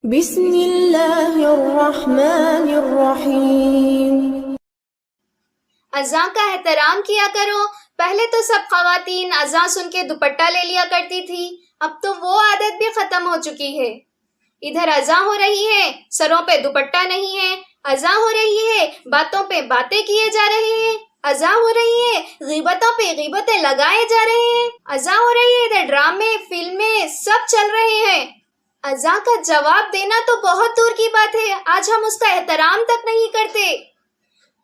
بسم اللہ الرحمن الرحیم۔ اذان کا احترام کیا کرو۔ پہلے تو سب خواتین اذان سن کے دوپٹہ لے لیا کرتی تھی، اب تو وہ عادت بھی ختم ہو چکی ہے۔ ادھر اذان ہو رہی ہے، سروں پہ دوپٹہ نہیں ہے، اذان ہو رہی ہے، باتوں پہ باتیں کیے جا رہے ہیں، اذان ہو رہی ہے، غیبتوں پہ غیبتیں لگائے جا رہے ہیں، اذان ہو رہی ہے، ادھر ڈرامے فلمیں سب چل رہے ہیں۔ اذان کا جواب دینا تو بہت دور کی بات ہے، آج ہم اس کا احترام تک نہیں کرتے۔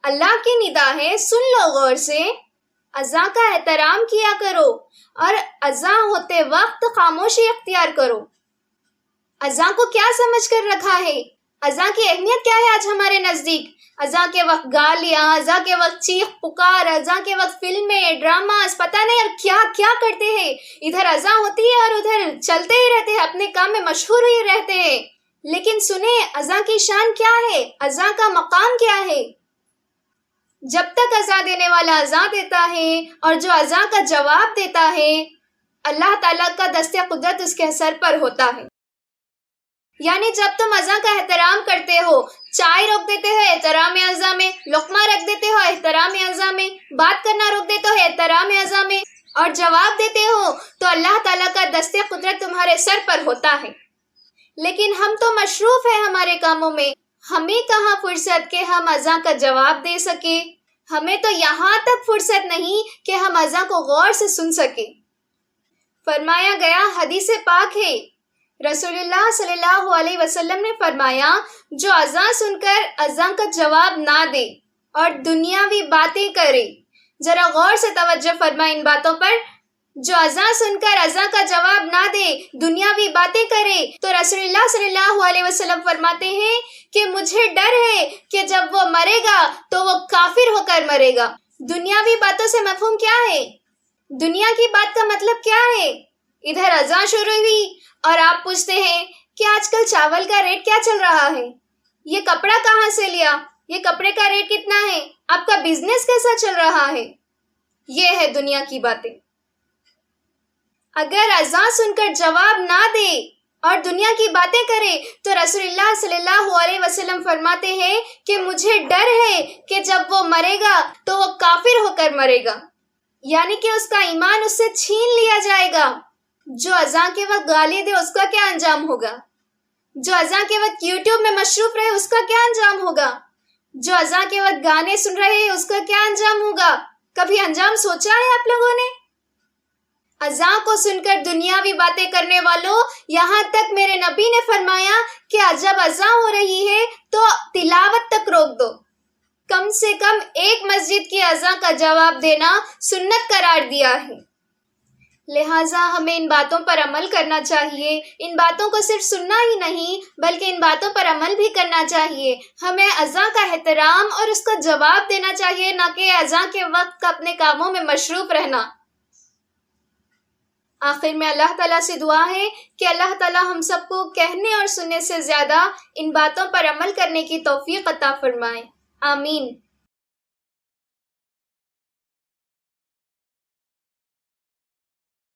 اللہ کی ندا ہے، سن لو غور سے۔ اذان کا احترام کیا کرو اور اذان ہوتے وقت خاموشی اختیار کرو۔ اذان کو کیا سمجھ کر رکھا ہے؟ اذان کی اہمیت کیا ہے آج ہمارے نزدیک؟ اذان کے وقت گالیاں، اذان کے وقت چیخ پکار، اذان کے وقت فلمیں، ڈراماز، پتہ نہیں اب کیا کیا کرتے ہیں۔ ادھر اذان ہوتی ہے اور ادھر چلتے ہی رہتے ہیں، اپنے کام میں مشغول ہی رہتے ہیں۔ لیکن سنیں، اذان کی شان کیا ہے؟ اذان کا مقام کیا ہے؟ جب تک اذان دینے والا اذان دیتا ہے اور جو اذان کا جواب دیتا ہے، اللہ تعالیٰ کا دست قدرت اس کے سر پر ہوتا ہے۔ یعنی جب تم اذان کا احترام کرتے ہو، چائے روک دیتے ہو احترام اذان میں، لقمہ رکھ دیتے ہو احترام اذان میں، بات کرنا روک دیتے ہو احترام اذان میں، اور جواب دیتے ہو تو اللہ تعالیٰ کا دست قدرت تمہارے سر پر ہوتا ہے۔ لیکن ہم تو مصروف ہیں ہمارے کاموں میں، ہمیں کہاں فرصت کہ ہم اذان کا جواب دے سکے۔ ہمیں تو یہاں تک فرصت نہیں کہ ہم اذان کو غور سے سن سکیں۔ فرمایا گیا، حدیث پاک ہے، رسول اللہ صلی اللہ علیہ وسلم نے فرمایا، جو اذان سن کر اذان کا جواب نہ دے اور دنیاوی باتیں کرے، ذرا غور سے توجہ فرمائیں ان باتوں پر، جو اذان سن کر اذان کا جواب نہ دے، دنیاوی باتیں کرے، تو رسول اللہ صلی اللہ علیہ وسلم فرماتے ہیں کہ مجھے ڈر ہے کہ جب وہ مرے گا تو وہ کافر ہو کر مرے گا۔ دنیاوی باتوں سے مفہوم کیا ہے؟ دنیا کی بات کا مطلب کیا ہے؟ ادھر اذان شروع ہوئی اور آپ پوچھتے ہیں کہ آج کل چاول کا ریٹ کیا چل رہا ہے، یہ کپڑا کہاں سے لیا، یہ کپڑے کا ریٹ کتنا ہے، آپ کا بزنس کیسا چل رہا ہے۔ یہ ہے دنیا کی باتیں۔ اگر اذان سن کر جواب نہ دے اور دنیا کی باتیں کرے تو رسول اللہ صلی اللہ علیہ وسلم فرماتے ہیں کہ مجھے ڈر ہے کہ جب وہ مرے گا تو وہ کافر ہو کر مرے گا، یعنی کہ اس کا ایمان اس سے چھین لیا جائے گا۔ جو اذان کے وقت گالی دے اس کا کیا انجام ہوگا؟ جو اذان کے وقت یوٹیوب میں مصروف رہے اس کا کیا انجام ہوگا؟ جو اذان کے وقت گانے سن رہے ہیں اس کا کیا انجام ہوگا؟ کبھی انجام سوچا ہے آپ لوگوں نے؟ اذان کو سن کر دنیاوی باتیں کرنے والوں، یہاں تک میرے نبی نے فرمایا کہ جب اذان ہو رہی ہے تو تلاوت تک روک دو۔ کم سے کم ایک مسجد کی اذان کا جواب دینا سنت قرار دیا ہے۔ لہٰذا ہمیں ان باتوں پر عمل کرنا چاہیے، ان باتوں کو صرف سننا ہی نہیں بلکہ ان باتوں پر عمل بھی کرنا چاہیے۔ ہمیں اذان کا احترام اور اس کا جواب دینا چاہیے، نہ کہ اذان کے وقت اپنے کاموں میں مصروف رہنا۔ آخر میں اللہ تعالیٰ سے دعا ہے کہ اللہ تعالیٰ ہم سب کو کہنے اور سننے سے زیادہ ان باتوں پر عمل کرنے کی توفیق عطا فرمائے۔ آمین۔